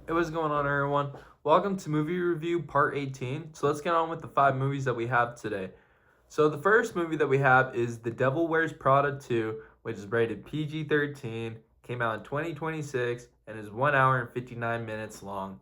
Hey, what's going on, everyone? Welcome to Movie Review Part 18. So let's get on with the 5 movies that we have today. So the first movie that we have is The Devil Wears Prada 2, which is rated PG-13, came out in 2026, and is 1 hour and 59 minutes long.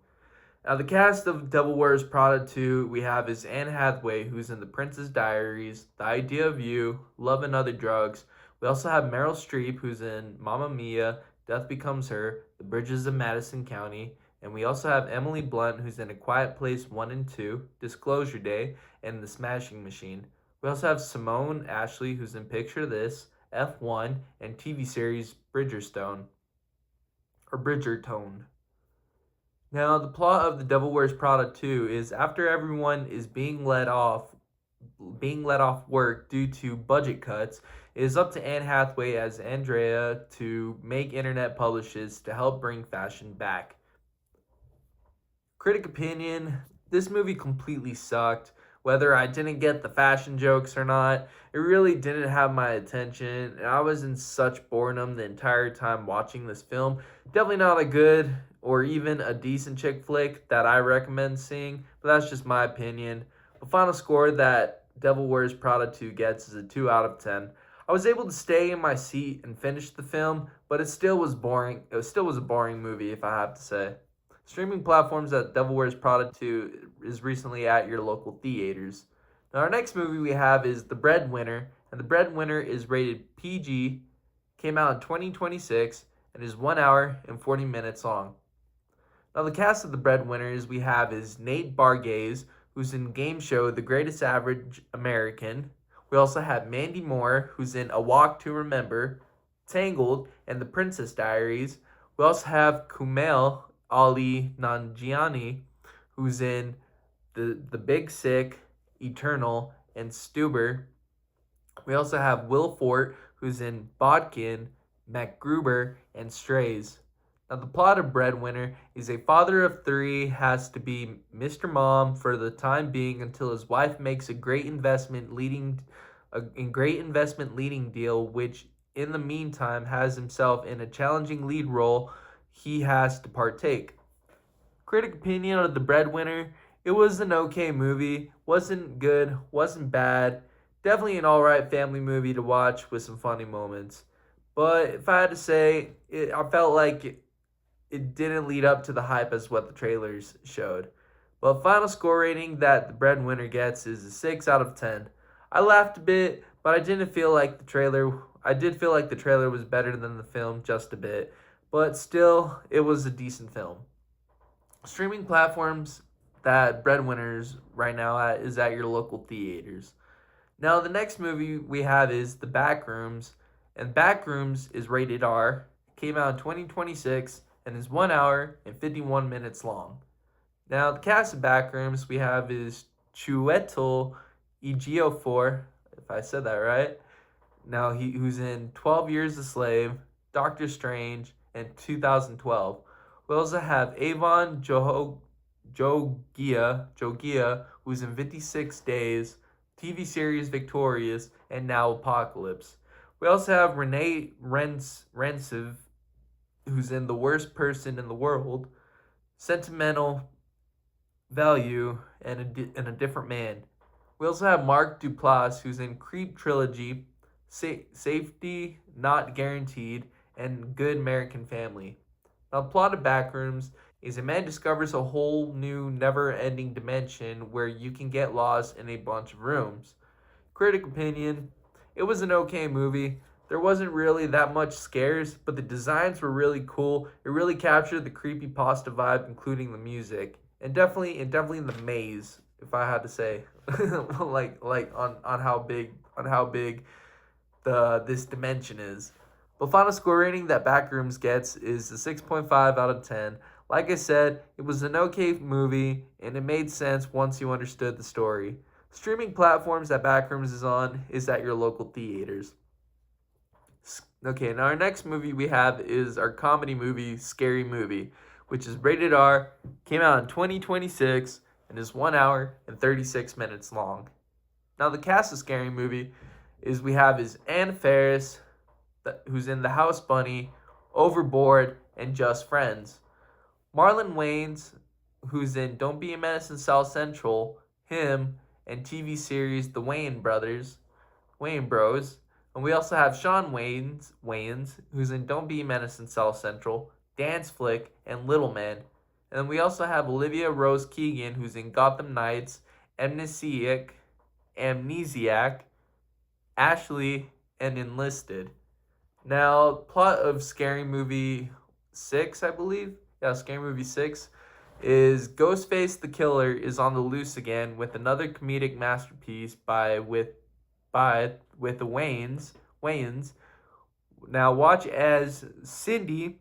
Now the cast of Devil Wears Prada 2 we have is Anne Hathaway, who's in The Princess Diaries, The Idea of You, Love and Other Drugs. We also have Meryl Streep, who's in Mamma Mia, Death Becomes Her, The Bridges of Madison County. And we also have Emily Blunt, who's in A Quiet Place 1 and 2, Disclosure Day, and The Smashing Machine. We also have Simone Ashley, who's in Picture This, F1, and TV series Bridgerstone, or Bridgerton. Now, the plot of The Devil Wears Prada 2 is after everyone is being let off work due to budget cuts, it is up to Anne Hathaway as Andrea to make internet publishes to help bring fashion back. Critic opinion, this movie completely sucked. Whether I didn't get the fashion jokes or not, it really didn't have my attention, and I was in such boredom the entire time watching this film. Definitely not a good or even a decent chick flick that I recommend seeing, but that's just my opinion. The final score that Devil Wears Prada 2 gets is a 2 out of 10. I was able to stay in my seat and finish the film, but it still was boring. It still was a boring movie, if I have to say. Streaming platforms that Devil Wears Prada 2 is recently at your local theaters. Now, our next movie we have is The Breadwinner, and The Breadwinner is rated PG, came out in 2026, and is 1 hour and 40 minutes long. Now, the cast of The Breadwinners we have is Nate Bargatze, who's in game show The Greatest Average American. We also have Mandy Moore, who's in A Walk to Remember, Tangled, and The Princess Diaries. We also have Kumail Ali Nanjiani, who's in the Big Sick, Eternal, and Stuber. We also have Will Forte, who's in Bodkin, MacGruber, and Strays. Now, the plot of Breadwinner is a father of three has to be Mr. Mom for the time being until his wife makes a great investment leading deal, which in the meantime has himself in a challenging lead role he has to partake. Critic opinion of The Breadwinner, it was an okay movie. Wasn't good, wasn't bad. Definitely an alright family movie to watch with some funny moments. But if I had to say, I felt like it didn't lead up to the hype as what the trailers showed. But final score rating that The Breadwinner gets is a 6 out of 10. I laughed a bit, but I did feel like the trailer was better than the film just a bit. But still, it was a decent film. Streaming platforms that Breadwinners right now is at your local theaters. Now, the next movie we have is The Backrooms, and Backrooms is rated R, came out in 2026, and is 1 hour and 51 minutes long. Now, the cast of Backrooms we have is Chiwetel Ejiofor, if I said that right. Now, who's in 12 Years a Slave, Doctor Strange, and 2012. We also have Avon Jogia, who's in 56 Days, TV series Victorious, and now Apocalypse. We also have Renee Rensiv, who's in The Worst Person in the World, Sentimental Value, and a Different Man. We also have Mark Duplass, who's in Creep Trilogy, Safety Not Guaranteed, and Good American Family. Now, the plot of Backrooms is a man discovers a whole new, never ending dimension where you can get lost in a bunch of rooms. Critic opinion, it was an okay movie. There wasn't really that much scares, but the designs were really cool. It really captured the creepy pasta vibe, including the music, and definitely the maze. If I had to say, like on how big the this dimension is. But final score rating that Backrooms gets is a 6.5 out of 10. Like I said, it was an okay movie and it made sense once you understood the story. Streaming platforms that Backrooms is on is at your local theaters. Okay, now our next movie we have is our comedy movie, Scary Movie, which is rated R, came out in 2026, and is 1 hour and 36 minutes long. Now, the cast of Scary Movie is Anna Faris, who's in The House Bunny, Overboard, and Just Friends. Marlon Wayans, who's in Don't Be a Menace in South Central, him, and TV series The Wayans Bros. And we also have Sean Wayans, who's in Don't Be a Menace in South Central, Dance Flick, and Little Man. And then we also have Olivia Rose Keegan, who's in Gotham Knights, Amnesiac, Ashley, and Enlisted. Now, plot of Scary Movie 6, I believe. Yeah, Scary Movie 6 is Ghostface the Killer is on the loose again with another comedic masterpiece with the Wayans. Now watch as Cindy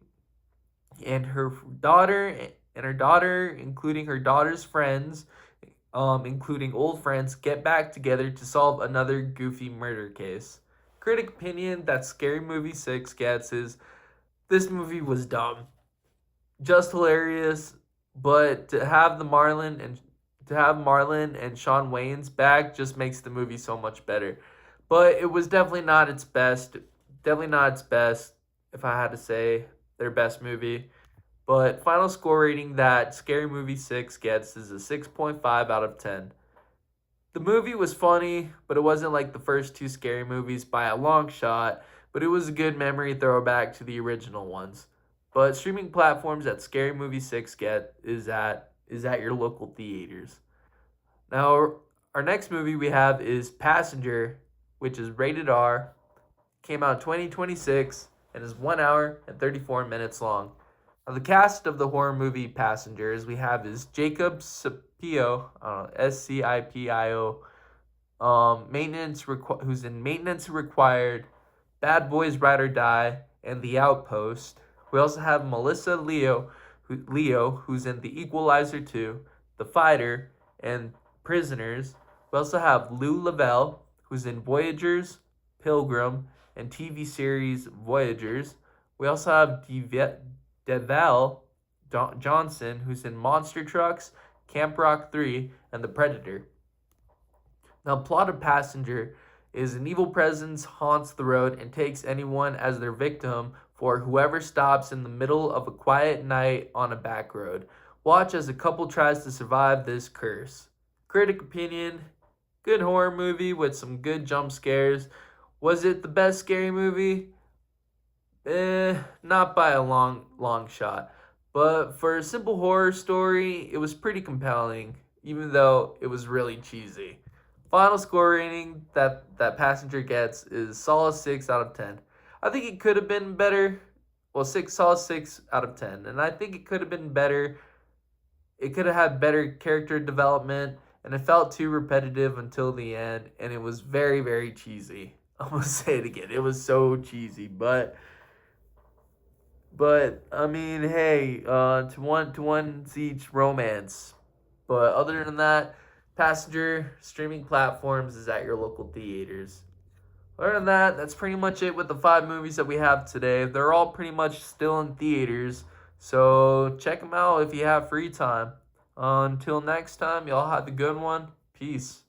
and her daughter, including her daughter's friends, including old friends, get back together to solve another goofy murder case. Critic opinion that Scary Movie 6 gets is this movie was dumb. Just hilarious, but to have Marlon and Sean Wayans back just makes the movie so much better. But it was definitely not its best. Definitely not its best, if I had to say their best movie. But final score rating that Scary Movie 6 gets is a 6.5 out of 10. The movie was funny, but it wasn't like the first two Scary Movies by a long shot, but it was a good memory throwback to the original ones. But streaming platforms that Scary Movie 6 get is at your local theaters. Now, our next movie we have is Passenger, which is rated R, came out in 2026, and is 1 hour and 34 minutes long. Now, the cast of the horror movie Passengers we have is Jacob Scipio, Scipio, who's in Maintenance Required, Bad Boys Ride or Die, and The Outpost. We also have Melissa Leo, who's in The Equalizer 2, The Fighter, and Prisoners. We also have Lou Lavelle, who's in Voyagers, Pilgrim, and TV series Voyagers. We also have Devale Johnson, who's in Monster Trucks, Camp Rock 3, and The Predator. Now, plot of Passenger is an evil presence haunts the road and takes anyone as their victim for whoever stops in the middle of a quiet night on a back road. Watch as a couple tries to survive this curse. Critic opinion, good horror movie with some good jump scares. Was it the best scary movie? Not by a long shot. But for a simple horror story, it was pretty compelling, even though it was really cheesy. Final score rating that Passenger gets is solid 6 out of 10. I think it could have been better. Well, solid 6 out of 10. And I think it could have been better. It could have had better character development, and it felt too repetitive until the end, and it was very, very cheesy. I'm gonna say it again. It was so cheesy, but I mean, hey, to one's each romance. But other than that, Passenger streaming platforms is at your local theaters. Other than that, that's pretty much it with the 5 movies that we have today. They're all pretty much still in theaters, so check them out if you have free time. Until next time, y'all have a good one. Peace.